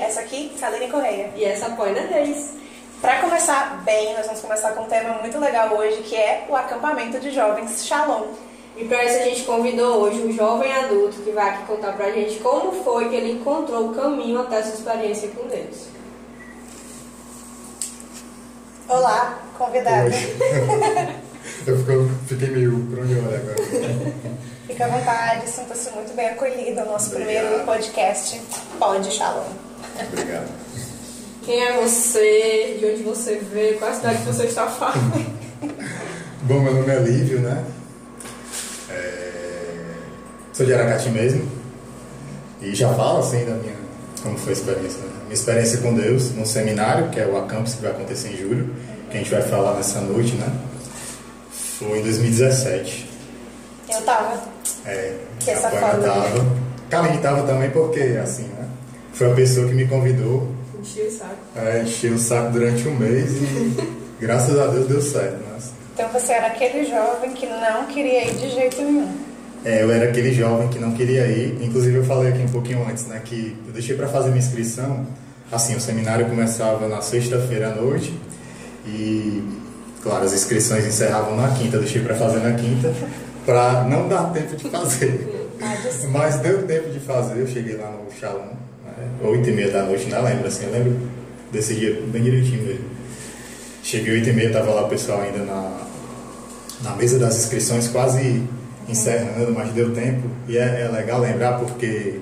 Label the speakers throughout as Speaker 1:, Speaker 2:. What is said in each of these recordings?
Speaker 1: essa aqui, Saline Correia.
Speaker 2: E essa Poina Reis.
Speaker 1: Para começar bem, nós vamos começar com um tema muito legal hoje, que é o acampamento de jovens Shalom.
Speaker 2: E para isso a gente convidou hoje um jovem adulto que vai aqui contar pra gente como foi que ele encontrou o caminho até essa experiência com Deus.
Speaker 1: Olá, convidado.
Speaker 3: Eu fiquei meio pra onde olhar agora.
Speaker 1: Fica à vontade, sinta-se muito bem acolhido ao nosso primeiro podcast, Pode Shalom.
Speaker 3: Obrigado.
Speaker 2: Quem é você? De onde você veio? Qual a cidade que você está falando?
Speaker 3: Bom, meu nome é Lívio, né? Sou de Aracati mesmo. E já falo assim da minha... Como foi a experiência, né? Minha experiência com Deus no seminário, que é o Acampus, que vai acontecer em julho, que a gente vai falar nessa noite, né? Foi em 2017.
Speaker 1: Eu tava.
Speaker 3: Que a Poina tava. Kaline tava também porque, assim, né? Foi a pessoa que me convidou.
Speaker 2: Encheu o saco.
Speaker 3: Encheu o saco durante um mês e graças a Deus deu certo, né?
Speaker 1: Então você era aquele jovem que não queria ir de jeito nenhum.
Speaker 3: Eu era aquele jovem que não queria ir. Inclusive eu falei aqui um pouquinho antes, né? Que eu deixei para fazer minha inscrição. Assim, o seminário começava na sexta-feira à noite e, claro, as inscrições encerravam na quinta. Eu deixei para fazer na quinta para não dar tempo de fazer. Mas deu tempo de fazer. Eu cheguei lá no Shalom, né, 8h30 da noite, não lembro assim. Eu lembro desse dia bem direitinho mesmo. Cheguei 8h30, tava lá o pessoal ainda na mesa das inscrições, quase encerrando, mas deu tempo. E é legal lembrar porque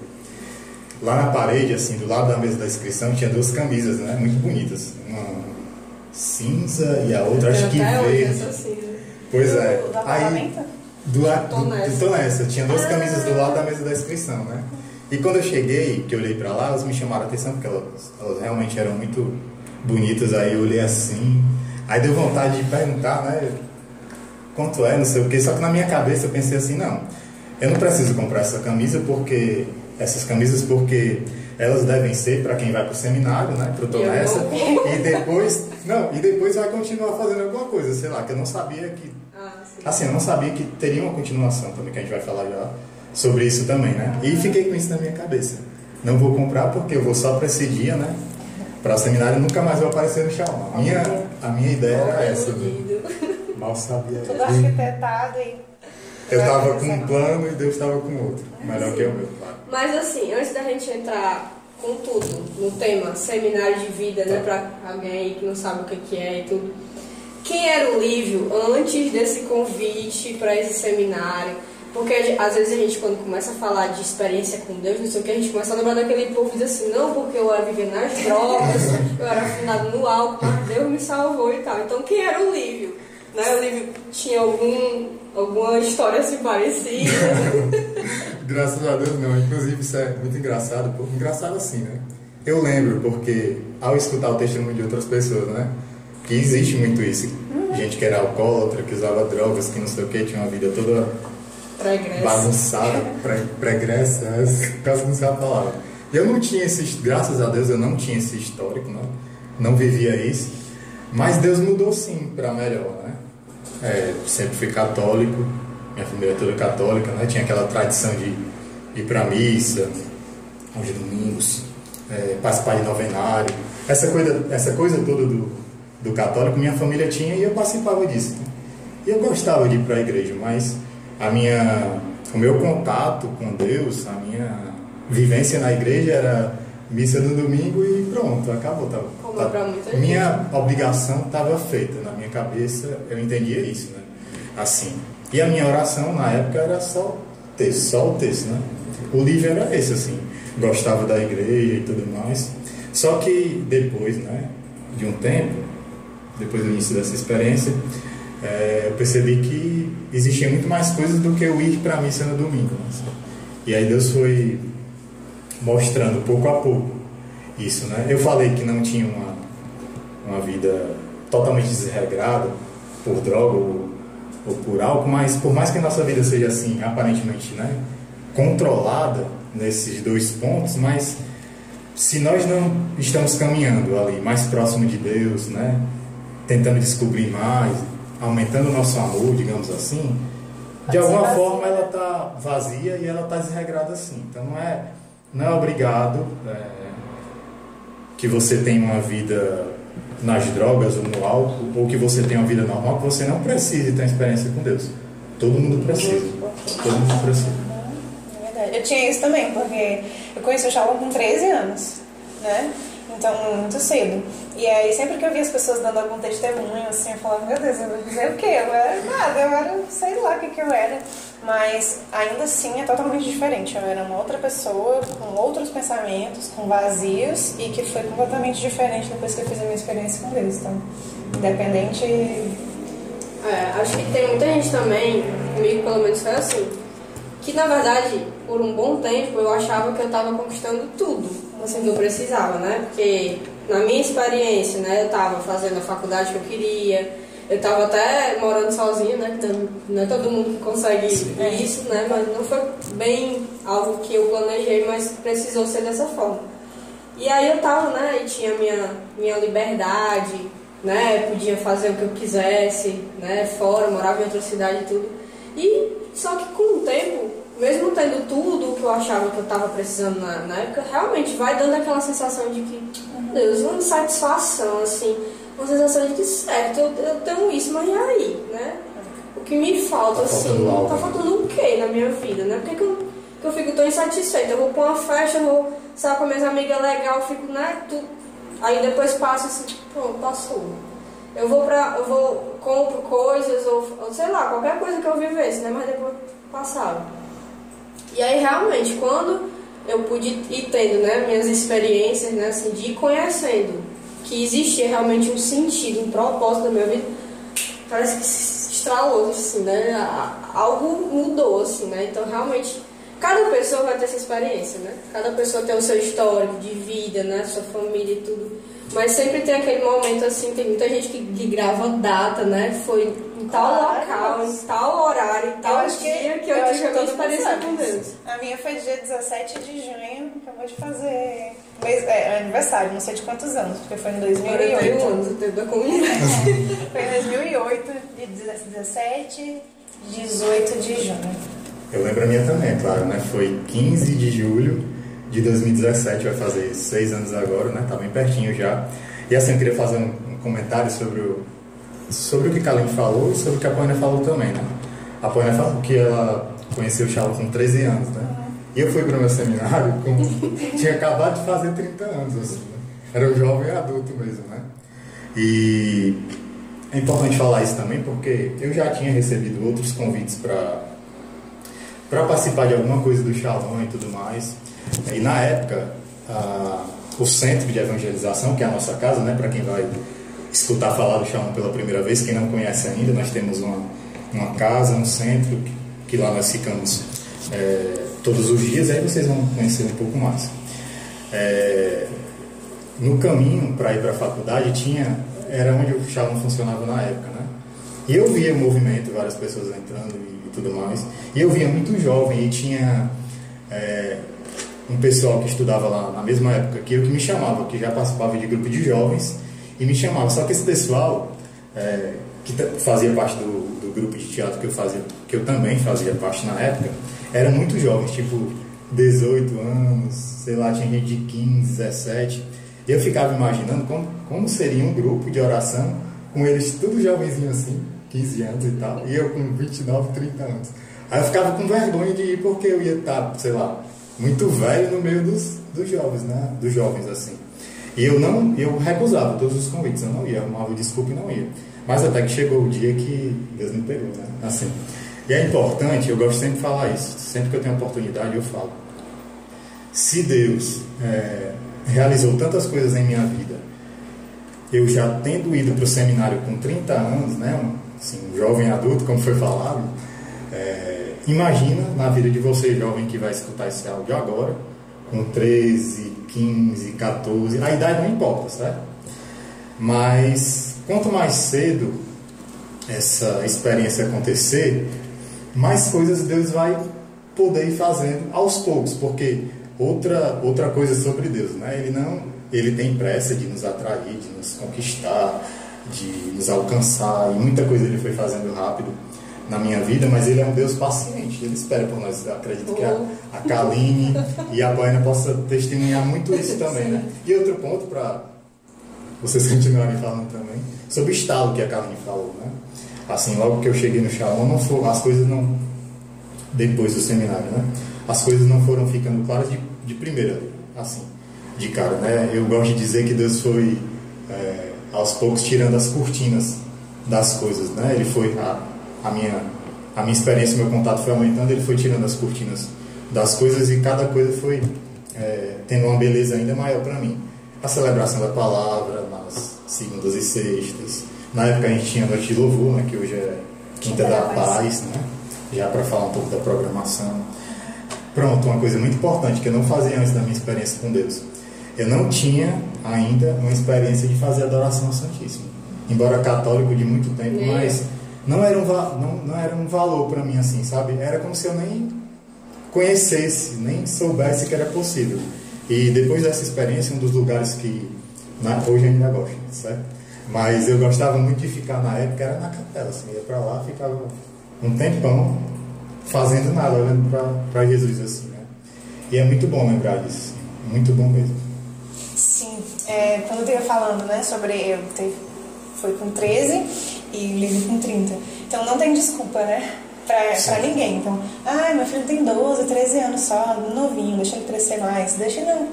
Speaker 3: lá na parede, assim, do lado da mesa da inscrição, tinha duas camisas, né? Muito bonitas. Uma cinza e a outra, acho que verde. Pois é. Aí, tô nessa. Tinha duas camisas do lado da mesa da inscrição, né? E quando eu cheguei, que eu olhei pra lá, elas me chamaram a atenção, porque elas realmente eram muito bonitas. Aí eu olhei assim, aí deu vontade de perguntar, né? Quanto é, não sei o que. Só que na minha cabeça eu pensei assim, não, eu não preciso comprar essas camisas porque elas devem ser para quem vai pro seminário, né? Pro Tô Nessa. E depois vai continuar fazendo alguma coisa, sei lá, que eu não sabia que... Assim, eu não sabia que teria uma continuação também, que a gente vai falar já sobre isso também, né? E fiquei com isso na minha cabeça. Não vou comprar porque eu vou só para esse dia, né? Para o seminário nunca mais vou aparecer no Shalom. A minha ideia era essa. Mal sabia.
Speaker 1: Tudo arquitetado e...
Speaker 3: Eu estava com um plano e Deus estava com outro. Melhor que o meu, claro.
Speaker 2: Mas assim, antes da gente entrar com tudo no tema seminário de vida, né? Para alguém aí que não sabe o que é e tudo. Quem era o Lívio antes desse convite para esse seminário? Porque às vezes a gente, quando começa a falar de experiência com Deus, não sei o que, a gente começa a lembrar daquele povo que diz assim, não, porque eu era vivendo nas drogas, eu era afinado no álcool, mas Deus me salvou e tal. Então quem era o Lívio? Né? O Lívio tinha alguma história assim parecida?
Speaker 3: Graças a Deus não. Inclusive isso é muito engraçado. Engraçado assim, né? Eu lembro porque ao escutar o testemunho de outras pessoas, né? Que existe muito isso. Gente que era alcoólatra, que usava drogas, que não sei o que, tinha uma vida toda bagunçada, pregressa, quase não sei a palavra. Eu não tinha graças a Deus eu não tinha esse histórico, né? Não vivia isso. Mas Deus mudou sim para melhor, né? Sempre fui católico, minha família é toda católica, né? Tinha aquela tradição de ir para missa, aos domingos, participar de novenário, essa coisa toda do católico, minha família tinha e eu participava disso. E eu gostava de ir para a igreja, mas o meu contato com Deus, a minha vivência na igreja era missa no domingo e pronto, acabou. Minha obrigação estava feita, na minha cabeça eu entendia isso, né? Assim. E a minha oração na época era só o texto, né? O livro era esse, assim, gostava da igreja e tudo mais. Só que depois, né, de um tempo, depois do início dessa experiência, eu percebi que existia muito mais coisas do que eu ir para a missa no domingo, né? E aí Deus foi mostrando pouco a pouco isso, né? Eu falei que não tinha uma vida totalmente desregrada por droga ou por álcool, mas por mais que a nossa vida seja assim, aparentemente, né, controlada nesses dois pontos, mas se nós não estamos caminhando ali mais próximo de Deus, né, tentando descobrir mais, aumentando o nosso amor, digamos assim, de alguma forma ela está vazia e ela está desregrada assim. Então não é obrigado que você tem uma vida nas drogas ou no álcool, ou que você tem uma vida normal, que você não precise ter uma experiência com Deus. Todo mundo precisa. Todo mundo precisa.
Speaker 1: É verdade. Eu tinha isso também, porque eu conheci o Shalom com 13 anos, né? Então, muito cedo. E aí, sempre que eu via as pessoas dando algum testemunho, assim, eu falava, meu Deus, eu vou dizer o quê? Eu era nada, eu era, sei lá o que eu era. Mas, ainda assim, é totalmente diferente. Eu era uma outra pessoa, com outros pensamentos, com vazios, e que foi completamente diferente depois que eu fiz a minha experiência com Deus. Então, independente...
Speaker 2: acho que tem muita gente também, comigo pelo menos foi assim, que na verdade, por um bom tempo, eu achava que eu estava conquistando tudo, assim, que eu precisava, né? Porque na minha experiência, né, eu estava fazendo a faculdade que eu queria, eu estava até morando sozinha, né? Não é todo mundo que consegue isso, né? Mas não foi bem algo que eu planejei, mas precisou ser dessa forma. E aí eu estava, né, e tinha minha liberdade, né, podia fazer o que eu quisesse, né, fora, morava em outra cidade e tudo. E só que com o tempo, mesmo tendo tudo o que eu achava que eu estava precisando na época, realmente vai dando aquela sensação de que, meu Deus, uma insatisfação, assim, uma sensação de que, certo, eu tenho isso, mas e aí, né? O que me falta, assim, tá faltando o quê na minha vida, né? Por que eu fico tão insatisfeita? Eu vou pra uma festa, eu vou sair com minhas amigas legal, eu fico, né, tudo. Aí depois passa assim, pronto, passou. Eu compro coisas, ou sei lá, qualquer coisa que eu vivesse, né? Mas depois passava. E aí realmente, quando eu pude ir tendo, né, minhas experiências, né, assim, de ir conhecendo que existia realmente um sentido, um propósito da minha vida, parece que se estralou, assim, né? Algo mudou, assim, né? Então realmente, cada pessoa vai ter essa experiência, né? Cada pessoa tem o seu histórico de vida, né? Sua família e tudo. Mas sempre tem aquele momento, assim, tem muita gente que grava data, né? Foi em tal local, em tal horário, em tal dia que eu tive a minha experiência com Deus.
Speaker 1: A minha foi dia 17 de junho, acabou de fazer aniversário, não sei de quantos anos, porque foi em 2008.
Speaker 2: 41 anos, o tempo da comunidade.
Speaker 1: Foi em 2008, de 17, 18 de junho.
Speaker 3: Eu lembro a minha também, claro, né? Foi 15 de julho de 2017, vai fazer 6 anos agora, né? Tá bem pertinho já. E assim, eu queria fazer um comentário sobre o que a Kaline falou e sobre o que a Poina falou também, né? A Poina falou que ela conheceu o Shalom com 13 anos, né? E eu fui para o meu seminário tinha acabado de fazer 30 anos, assim, né? Era um jovem adulto mesmo, né? E é importante falar isso também porque eu já tinha recebido outros convites para participar de alguma coisa do Shalom e tudo mais. E na época, o Centro de Evangelização, que é a nossa casa, né, para quem vai escutar falar do Shalom pela primeira vez, quem não conhece ainda, nós temos uma casa, um centro, que lá nós ficamos todos os dias, aí vocês vão conhecer um pouco mais. No caminho para ir para a faculdade, era onde o Shalom funcionava na época, né? E eu via o movimento, várias pessoas entrando e tudo mais, e eu via muito jovem, e tinha um pessoal que estudava lá na mesma época que eu, que me chamava, que já participava de grupo de jovens, e me chamava. Só que esse pessoal que fazia parte do grupo de teatro que eu também fazia parte na época, era muito jovens, tipo 18 anos, sei lá, tinha gente de 15, 17. E eu ficava imaginando como seria um grupo de oração com eles tudo jovenzinho assim, 15 anos e tal, e eu com 29, 30 anos. Aí eu ficava com vergonha de ir, porque eu ia estar, sei lá, muito velho no meio dos jovens, né? Dos jovens, assim. E eu recusava todos os convites, eu não ia, arrumava desculpa e não ia. Mas até que chegou o dia que Deus me pegou, né? Assim. E é importante, eu gosto sempre de falar isso, sempre que eu tenho oportunidade eu falo. Se Deus realizou tantas coisas em minha vida, eu já tendo ido para o seminário com 30 anos, né? Assim, um jovem adulto, como foi falado, imagina na vida de você, jovem, que vai escutar esse áudio agora, com 13, 15, 14, a idade não importa, certo? Mas quanto mais cedo essa experiência acontecer, mais coisas Deus vai poder ir fazendo aos poucos, porque outra coisa sobre Deus, né? Ele tem pressa de nos atrair, de nos conquistar, de nos alcançar, e muita coisa ele foi fazendo rápido. na minha vida, mas Ele é um Deus paciente, Ele espera por nós. Eu acredito que a Kaline e a Baina possam testemunhar muito isso também, né? E outro ponto para vocês continuarem falando também, sobre o estalo que a Kaline falou, né? Assim, logo que eu cheguei no Shalom, as coisas não... Depois do seminário, né? As coisas não foram ficando claras de primeira, assim, de cara, né? Eu gosto de dizer que Deus foi, aos poucos, tirando as cortinas das coisas, né? Ele foi... A minha experiência, meu contato foi aumentando, Ele foi tirando as cortinas das coisas e cada coisa foi tendo uma beleza ainda maior para mim. A celebração da palavra nas segundas e sextas. Na época a gente tinha noite de louvor, né, que hoje é Quinta da Paz, né, já para falar um pouco da programação. Pronto, uma coisa muito importante que eu não fazia antes da minha experiência com Deus. Eu não tinha ainda uma experiência de fazer adoração ao Santíssimo. Embora católico de muito tempo, mas não era um valor para mim assim, sabe? Era como se eu nem conhecesse, nem soubesse que era possível. E depois dessa experiência, um dos lugares que hoje ainda gosto, certo? Mas eu gostava muito de ficar na época, era na capela, assim, ia para lá, ficava um tempão fazendo nada, olhando para Jesus assim, né? E é muito bom lembrar disso, muito bom mesmo.
Speaker 1: Sim, quando eu ia falando, né, sobre foi com 13 e o livro com 30, então não tem desculpa, né? Pra ninguém. Então, meu filho tem 12, 13 anos só, novinho, deixa ele crescer mais. Deixa ele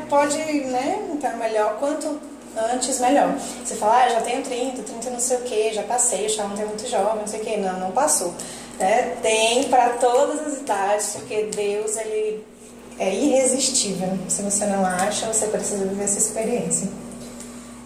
Speaker 1: pode, né? Então é melhor, quanto antes, melhor. Você fala, já tenho 30 não sei o que, já passei, já não tem muito jovem, não sei o que. Não passou. Né? Tem para todas as idades, porque Deus, Ele é irresistível. Se você não acha, você precisa viver essa experiência.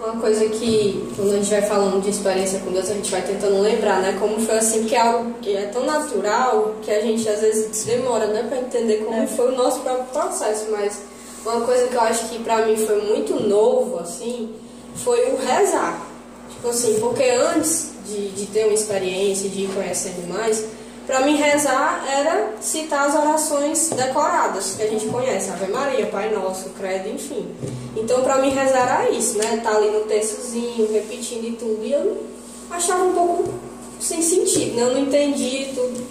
Speaker 2: Uma coisa que, quando a gente vai falando de experiência com Deus, a gente vai tentando lembrar, né? Como foi assim, que é algo que é tão natural que a gente às vezes demora, né? Pra entender como foi o nosso próprio processo. Mas uma coisa que eu acho que pra mim foi muito novo, assim, foi o rezar. Tipo assim, porque antes de ter uma experiência, de ir conhecendo mais, pra mim rezar era citar as orações decoradas que a gente conhece, Ave Maria, Pai Nosso, Credo, enfim. Então pra mim rezar era isso, né? Tá ali no textozinho, repetindo e tudo. E eu achava um pouco sem sentido, né? Eu não entendia e tudo.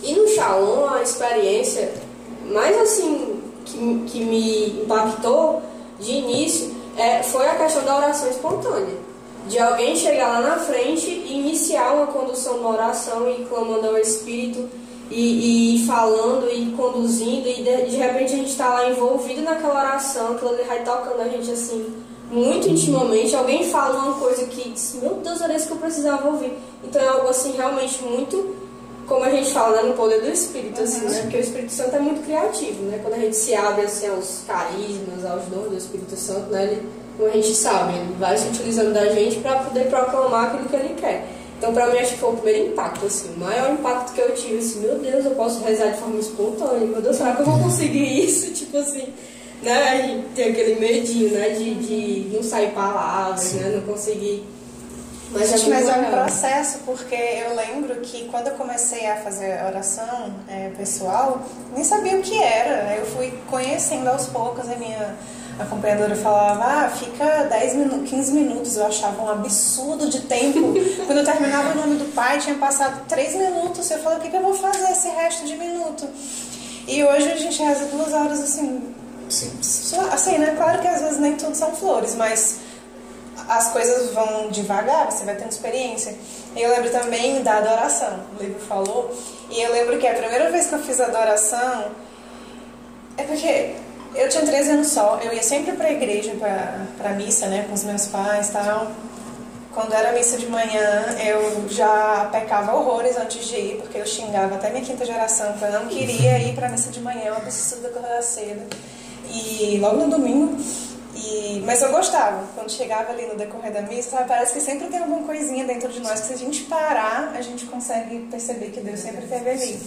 Speaker 2: E no Shalom, a experiência mais assim que me impactou de início foi a questão da oração espontânea. De alguém chegar lá na frente e iniciar uma condução de uma oração e clamando ao Espírito e falando e conduzindo e de repente a gente está lá envolvido naquela oração, aquilo ali vai tocando a gente assim muito intimamente, alguém fala uma coisa que diz, meu Deus, era isso que eu precisava ouvir. Então é algo assim realmente muito, como a gente fala, né, no poder do Espírito, assim, né? Porque o Espírito Santo é muito criativo, né? Quando a gente se abre assim, aos carismas, aos dons do Espírito Santo, né? Como a gente sabe, ele vai se utilizando da gente para poder proclamar aquilo que ele quer. Então, para mim, acho que foi o primeiro impacto, assim, o maior impacto que eu tive, assim, meu Deus, eu posso rezar de forma espontânea, meu Deus, será que eu vou conseguir isso? Tipo assim, né, e tem aquele medinho, né, de não sair palavras, né, não conseguir...
Speaker 1: Mas é um processo, porque eu lembro que quando eu comecei a fazer oração pessoal, nem sabia o que era, eu fui conhecendo aos poucos, a minha acompanhadora falava, fica 10 minutos, 15 minutos, eu achava um absurdo de tempo. Quando eu terminava o nome do pai, tinha passado 3 minutos, eu falei, o que eu vou fazer esse resto de minuto? E hoje a gente reza 2 horas assim, assim, né? Claro que às vezes nem tudo são flores, mas as coisas vão devagar, você vai tendo experiência. E eu lembro também da adoração, o livro falou, e eu lembro que a primeira vez que eu fiz adoração, é porque eu tinha 13 anos só, eu ia sempre pra igreja, pra missa, né, com os meus pais e tal. Quando era missa de manhã, eu já pecava horrores antes de ir, porque eu xingava até minha 5ª geração, que eu não queria ir pra missa de manhã, uma absurdo acordar cedo. E logo no domingo, mas eu gostava, quando chegava ali no decorrer da missa, sabe, parece que sempre tem alguma coisinha dentro de nós, que se a gente parar, a gente consegue perceber que Deus sempre esteve ali.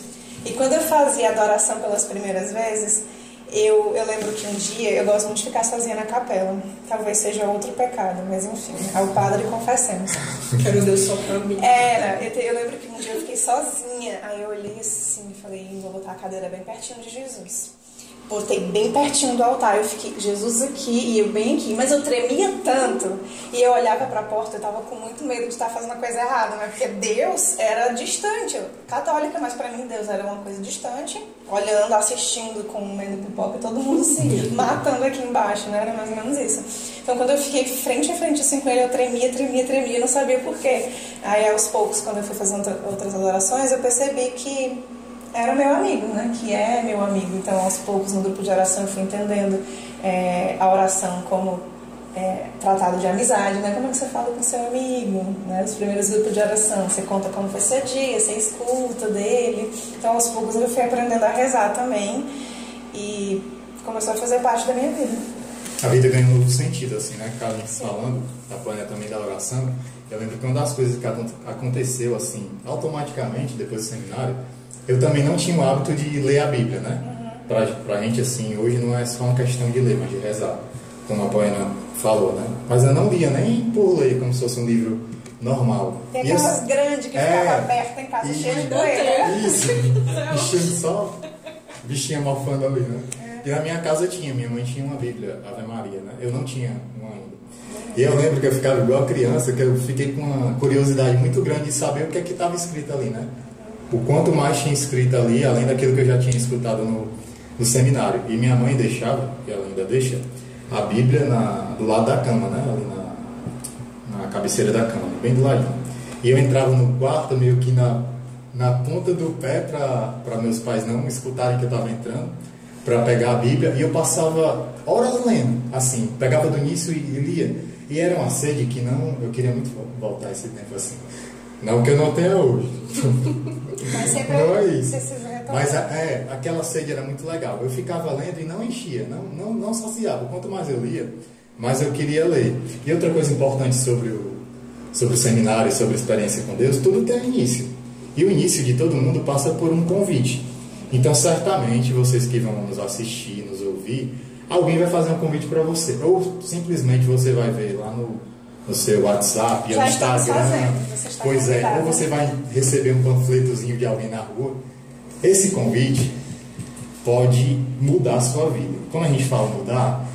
Speaker 1: E quando eu fazia adoração pelas primeiras vezes, eu lembro que um dia, eu gosto muito de ficar sozinha na capela. Talvez seja outro pecado, mas enfim, ao padre confessemos.
Speaker 2: Quero Deus só pra mim.
Speaker 1: Eu lembro que um dia eu fiquei sozinha, aí eu olhei assim e falei, vou botar a cadeira bem pertinho de Jesus. botei bem pertinho do altar. Eu fiquei, Jesus aqui e eu bem aqui. Mas eu tremia tanto. E eu olhava para a porta, eu estava com muito medo de estar fazendo a coisa errada, né? Porque Deus era distante. Eu, católica, mas para mim Deus era uma coisa distante. Olhando, assistindo, comendo pipoca, todo mundo se matando aqui embaixo, né? Era mais ou menos isso. Então, quando eu fiquei frente a frente assim com ele, eu tremia, não sabia por quê. Aí, aos poucos, quando eu fui fazendo outras adorações, eu percebi que era meu amigo, né? Que é meu amigo. Então, aos poucos, no grupo de oração, eu fui entendendo a oração como tratado de amizade, né? Como é que você fala com seu amigo, né? Os primeiros grupos de oração, você conta como foi seu dia, você escuta dele. Então, aos poucos, eu fui aprendendo a rezar também e começou a fazer parte da minha vida.
Speaker 3: A vida ganha um novo sentido, assim, né? Carlinhos falando, da Plânia também da oração. Eu lembro que uma das coisas que aconteceu, assim, automaticamente, depois do seminário, eu também não tinha o hábito de ler a Bíblia, né? Pra gente, assim, hoje não é só uma questão de ler, mas de rezar, como a Plânia falou, né? Mas eu não lia nem por ler, como se fosse um livro normal.
Speaker 1: Tem aquelas grandes que ficava aberta em casa, cheia de poeira.
Speaker 3: Isso, enchendo só, bichinha mofando ali, né? E na minha casa minha mãe tinha uma Bíblia, Ave Maria, né? Eu não tinha uma ainda. E eu lembro que eu ficava igual criança, que eu fiquei com uma curiosidade muito grande de saber o que é que estava escrito ali, né? O quanto mais tinha escrito ali, além daquilo que eu já tinha escutado no seminário. E minha mãe deixava, e ela ainda deixa, a Bíblia do lado da cama, né? Ali na cabeceira da cama, bem do ladinho. E eu entrava no quarto meio que na ponta do pé para meus pais não escutarem que eu estava entrando, para pegar a Bíblia, e eu passava horas lendo, assim, pegava do início e lia. E era uma sede que eu queria muito voltar esse tempo assim. Não que eu não tenha hoje.
Speaker 1: Mas sempre
Speaker 3: não é isso.
Speaker 1: Mas
Speaker 3: aquela sede era muito legal. Eu ficava lendo e não enchia, não saciava. Quanto mais eu lia, mais eu queria ler. E outra coisa importante sobre o seminário, sobre a experiência com Deus, tudo tem início. E o início de todo mundo passa por um convite. Então, certamente, vocês que vão nos assistir, nos ouvir, alguém vai fazer um convite para você. Ou simplesmente você vai ver lá no seu WhatsApp, no Instagram. Pois é, ou você vai receber um panfletozinho de alguém na rua. Esse convite pode mudar a sua vida. Quando a gente fala mudar,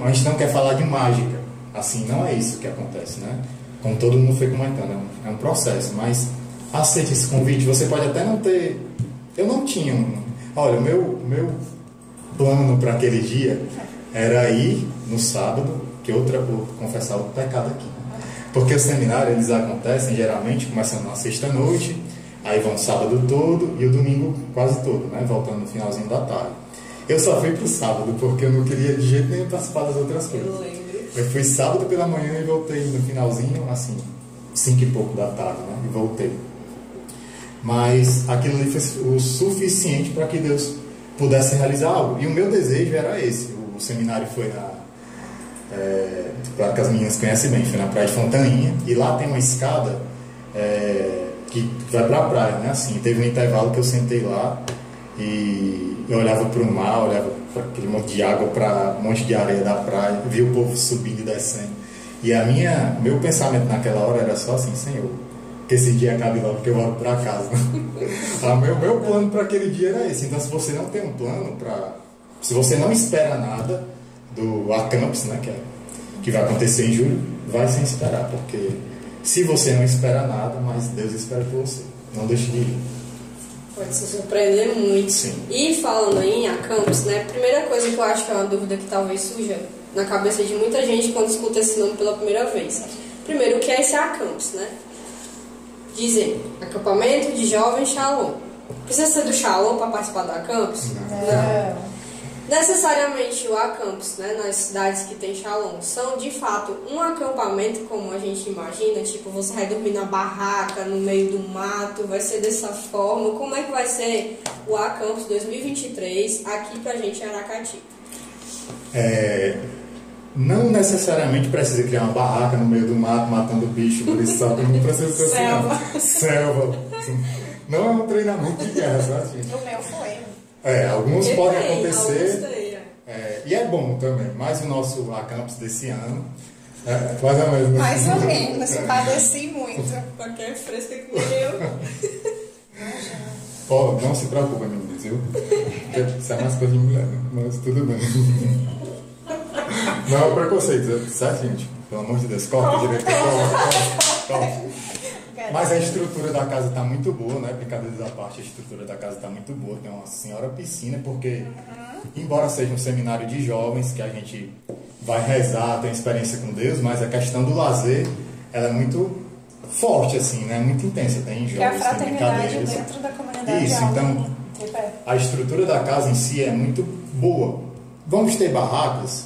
Speaker 3: a gente não quer falar de mágica. Assim, não é isso que acontece, né? Como todo mundo foi comentando, é um processo. Mas aceite esse convite. Você pode até não ter... Eu não tinha Olha, o meu plano para aquele dia era ir no sábado, que vou confessar outro pecado aqui. Né? Porque os seminários, eles acontecem geralmente, começando na sexta-noite, aí vão sábado todo e o domingo quase todo, né? Voltando no finalzinho da tarde. Eu só fui pro sábado, porque eu não queria de jeito nenhum participar das outras coisas. Eu fui sábado pela manhã e voltei no finalzinho, assim, 5 e pouco da tarde, né? E voltei. Mas aquilo ali foi o suficiente para que Deus pudesse realizar algo. E o meu desejo era esse. O seminário foi claro que as meninas conhecem bem, foi na praia de Fontainha. E lá tem uma escada que vai para a praia, né? Assim, teve um intervalo que eu sentei lá e eu olhava para o mar, olhava para aquele monte de água, para um monte de areia da praia, via o povo subindo e descendo. E meu pensamento naquela hora era só assim: Senhor, que esse dia acabe logo, que eu volto para casa. Meu plano para aquele dia era esse. Então, se você não tem um plano se você não espera nada do Acampus, né, que vai acontecer em julho, vai sem esperar, porque se você não espera nada, mas Deus espera por você. Não deixe de ir.
Speaker 2: Pode se surpreender muito.
Speaker 3: Sim.
Speaker 2: E falando aí em Acampus, né, a primeira coisa que eu acho que é uma dúvida que talvez surja na cabeça de muita gente quando escuta esse nome pela primeira vez. Primeiro, o que é esse Acampus, né? Dizem, acampamento de jovens Shalom. Precisa ser do Shalom para participar do Acampus? Não. Necessariamente o Acampus, né, nas cidades que tem Shalom, são de fato um acampamento como a gente imagina, tipo, você vai dormir na barraca, no meio do mato, vai ser dessa forma. Como é que vai ser o Acampus 2023 aqui pra gente em Aracati?
Speaker 3: Não necessariamente precisa criar uma barraca no meio do mato, matando bicho, por isso sabe, não precisa ser assim. Selva. Não é um treinamento de guerra, sabe?
Speaker 1: O meu foi.
Speaker 3: Alguns podem acontecer. E é bom também. Mas o nosso Acampus desse ano,
Speaker 1: mais ou menos, padeci muito.
Speaker 2: Pra quem é fresca que nem eu.
Speaker 3: Oh, não se preocupa, meninas, viu? Isso é mais coisa de mulher, né? Mas tudo bem. Não é preconceito, certo, gente? Pelo amor de Deus, corta direito. Corta. Mas a estrutura da casa está muito boa, né? Brincadeiras à parte, a estrutura da casa está muito boa. Tem uma senhora piscina, porque, embora seja um seminário de jovens, que a gente vai rezar, tem experiência com Deus, mas a questão do lazer, ela é muito forte, assim, né? Muito intensa. Tem jovens,
Speaker 1: que é a fraternidade
Speaker 3: tem brincadeiras.
Speaker 1: dentro da comunidade.
Speaker 3: Isso, então, a estrutura da casa em si é muito boa. Vamos ter barracas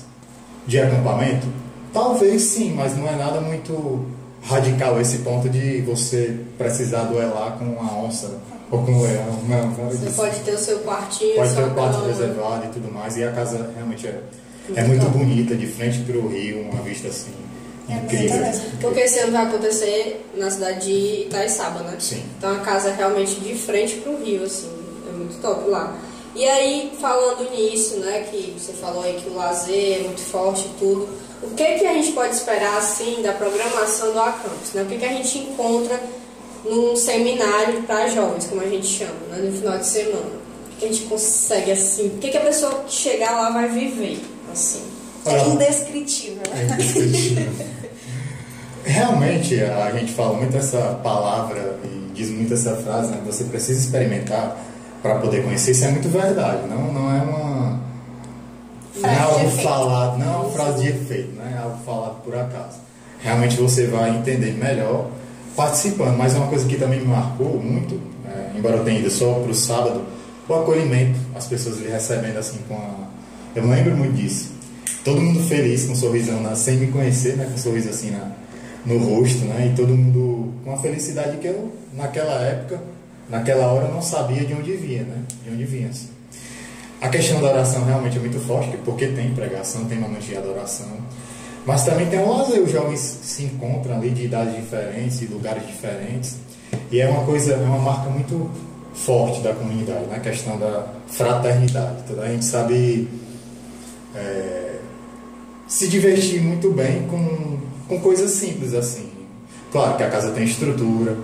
Speaker 3: de acampamento? Talvez sim, mas não é nada muito radical esse ponto de você precisar duelar com uma onça ou com um leão. Não,
Speaker 2: você pode ter o seu quartinho,
Speaker 3: pode ter
Speaker 2: o
Speaker 3: o quarto
Speaker 2: cama
Speaker 3: reservado e tudo mais. E a casa realmente é muito bonita, de frente para o rio, uma vista assim incrível.
Speaker 2: Porque esse ano vai acontecer na cidade de Itaiçaba, né?
Speaker 3: Sim.
Speaker 2: Então a casa é realmente de frente para o rio, assim, é muito top lá. E aí, falando nisso, né, que você falou aí que o lazer é muito forte e tudo, o que a gente pode esperar, assim, da programação do Acampus, né? O que a gente encontra num seminário para jovens, como a gente chama, né, no final de semana? O que a gente consegue, assim, o que a pessoa que chegar lá vai viver, assim?
Speaker 1: É indescritível.
Speaker 3: É indescritível. Realmente, a gente fala muito essa palavra e diz muito essa frase, né? Você precisa experimentar para poder conhecer. Isso é muito verdade. Não é uma... Não é algo falado, não é uma frase de efeito, não é algo falado por acaso. Realmente você vai entender melhor participando. Mas uma coisa que também me marcou muito, embora eu tenha ido só para o sábado, o acolhimento, as pessoas lhe recebendo assim com a... Eu não lembro muito disso. Todo mundo feliz, com um sorrisão, sem me conhecer, né? Com um sorriso assim no rosto, né? E todo mundo com uma felicidade que eu, naquela época, naquela hora, não sabia de onde vinha, né? De onde vinha, assim. A questão da oração realmente é muito forte, porque tem pregação, tem momentos de adoração, mas também tem o lazer. Os jovens se encontram ali de idades diferentes, de lugares diferentes, e é uma marca muito forte da comunidade, né? A questão da fraternidade. Então, a gente sabe se divertir muito bem com coisas simples assim. Claro que a casa tem estrutura,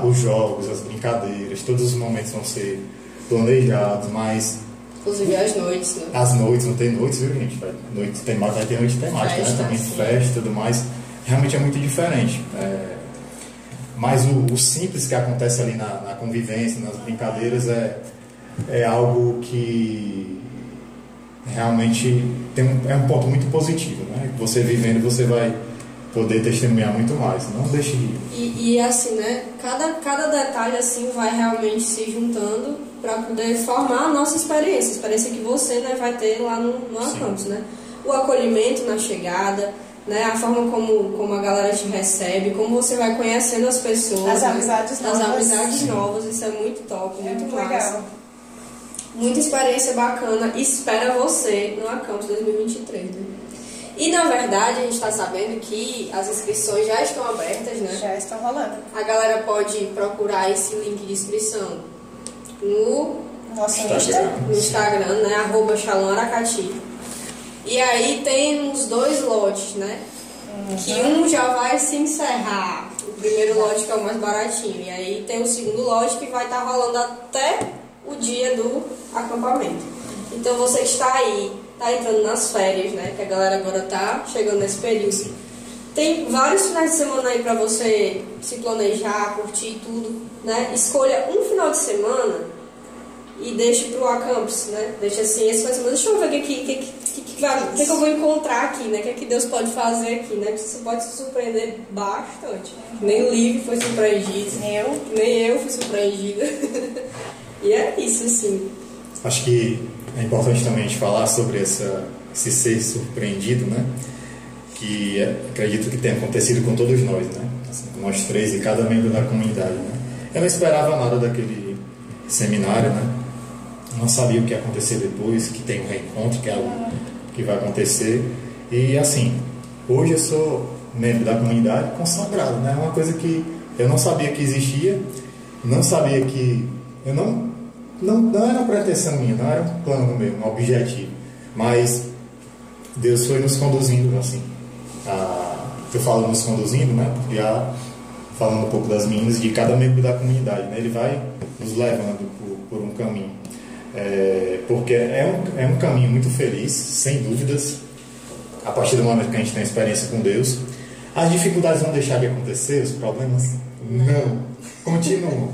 Speaker 3: os jogos, as brincadeiras, todos os momentos vão ser planejados, mas...
Speaker 2: Inclusive as noites, né?
Speaker 3: As noites, não tem noites, viu, gente? Vai ter noite temática, né? Também festa e tudo mais. Realmente é muito diferente. Mas o simples que acontece ali na convivência, nas brincadeiras, é algo que realmente é um ponto muito positivo, né? Você vivendo, você vai poder testemunhar muito mais. Não deixe de ir.
Speaker 2: E assim, né? Cada detalhe assim vai realmente se juntando para poder formar a nossa experiência. A experiência que você, né, vai ter lá no Acampus, né? O acolhimento na chegada, né? A forma como a galera te recebe, como você vai conhecendo as pessoas.
Speaker 1: As amizades novas.
Speaker 2: As amizades novas, isso é muito top, muito
Speaker 1: legal.
Speaker 2: Muita experiência bacana espera você no Acampus 2023, né? E na verdade a gente está sabendo que as inscrições já estão abertas, né?
Speaker 1: Já estão rolando.
Speaker 2: A galera pode procurar esse link de inscrição no
Speaker 1: nosso
Speaker 2: Instagram, né? @shalomAracati. E aí tem uns 2 lotes, né? Que um já vai se encerrar. O primeiro lote que é o mais baratinho. E aí tem o segundo lote que vai estar rolando até o dia do acampamento. Então você que está aí, tá entrando nas férias, né? Que a galera agora tá chegando nesse período. Tem vários finais de semana aí pra você se planejar, curtir tudo, né? Escolha um final de semana e deixe pro Acampus, né? Deixa assim, esse final de semana, deixa eu ver o que eu vou encontrar aqui, né? O que Deus pode fazer aqui, né? Que você pode se surpreender bastante. Nem o Livre foi surpreendido. Nem eu fui surpreendida. E é isso, assim.
Speaker 3: Acho que é importante também a gente falar sobre esse ser surpreendido, né? Que acredito que tenha acontecido com todos nós, né? Assim, com nós 3 e cada membro da comunidade, né? Eu não esperava nada daquele seminário, né? Não sabia o que ia acontecer depois, que tem um reencontro, que é algo que vai acontecer. E assim, hoje eu sou membro da comunidade consagrado, né? É uma coisa que eu não sabia que existia, não sabia que... Não era pretensão minha, não era um plano meu, um objetivo. Mas Deus foi nos conduzindo, assim. Eu falo nos conduzindo, né? Porque falando um pouco das meninas, de cada membro da comunidade, né? Ele vai nos levando por um caminho. Porque é um caminho muito feliz, sem dúvidas, a partir do momento que a gente tem experiência com Deus. As dificuldades vão deixar de acontecer, os problemas não, continuam.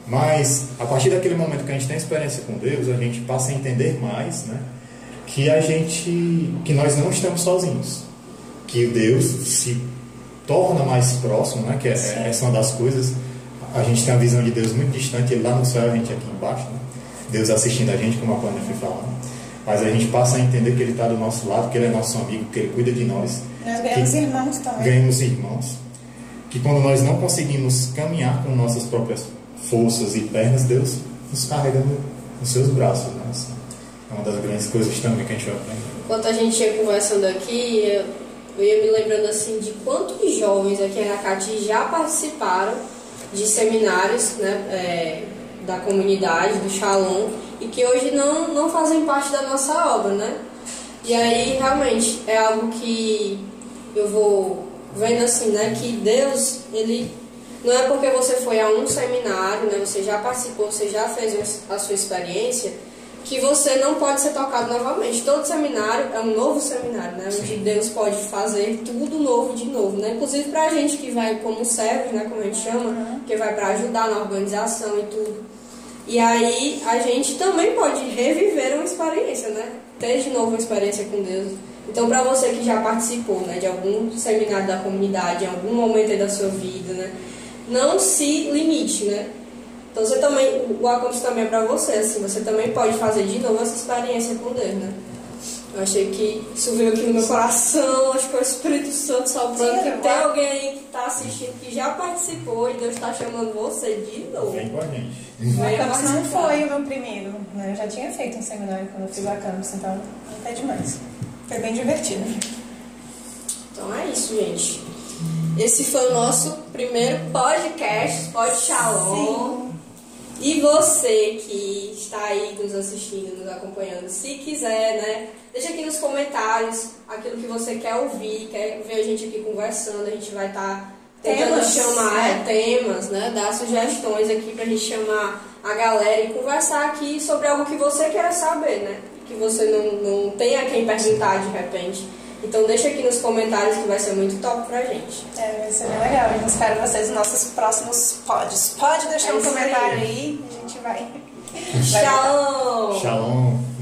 Speaker 3: Mas a partir daquele momento que a gente tem experiência com Deus, a gente passa a entender mais, né, que nós não estamos sozinhos, que Deus se torna mais próximo, né, que essa é uma das coisas. A gente tem uma visão de Deus muito distante, Ele lá no céu, a gente aqui embaixo, né? Deus assistindo a gente, como a Cláudia foi falando. Mas a gente passa a entender que Ele está do nosso lado, que Ele é nosso amigo, que Ele cuida de nós.
Speaker 1: Nós ganhamos irmãos também.
Speaker 3: Ganhamos irmãos. Que quando nós não conseguimos caminhar com nossas próprias forças e pernas, Deus nos carrega nos seus braços, né? É uma das grandes coisas também que a gente vai aprender.
Speaker 2: Enquanto a gente ia conversando aqui, eu ia me lembrando assim de quantos jovens aqui em Aracati já participaram de seminários, né, da comunidade, do Shalom, e que hoje não fazem parte da nossa obra, né? E aí, realmente, é algo que eu vou vendo assim, né, que Deus, Ele não é porque você foi a um seminário, né, você já participou, você já fez a sua experiência, que você não pode ser tocado novamente. Todo seminário é um novo seminário, né, onde Deus pode fazer tudo novo de novo, né, inclusive pra gente que vai como servos, né, como a gente chama, que vai para ajudar na organização e tudo. E aí a gente também pode reviver uma experiência, né, ter de novo uma experiência com Deus. Então, para você que já participou, né, de algum seminário da comunidade, em algum momento aí da sua vida, né, não se limite, né. Então, você também, o Acampus também é para você, assim, você também pode fazer de novo essa experiência com Deus, né. Eu achei que isso veio aqui no meu coração, acho que é o Espírito Santo soprando, que tem alguém aí que está assistindo, que já participou e Deus está chamando você de novo.
Speaker 3: Vem com a gente.
Speaker 1: O Acampus não foi o meu primeiro, né, eu já tinha feito um seminário quando eu fiz o Acampus, então não é demais. Foi bem divertido.
Speaker 2: Então é isso, gente. Esse foi o nosso primeiro podcast, Pod Shalom. Sim. E você que está aí nos assistindo, nos acompanhando, se quiser, né, deixa aqui nos comentários aquilo que você quer ouvir, quer ver a gente aqui conversando. A gente vai estar tentando chamar temas, né, dar sugestões aqui pra gente chamar a galera e conversar aqui sobre algo que você quer saber, né, que você não tem a quem perguntar de repente. Então deixa aqui nos comentários que vai ser muito top pra gente.
Speaker 1: Vai ser bem legal. Eu espero vocês nos nossos próximos pods. Pode deixar um comentário aí, a gente vai.
Speaker 2: Shalom!
Speaker 3: Shalom!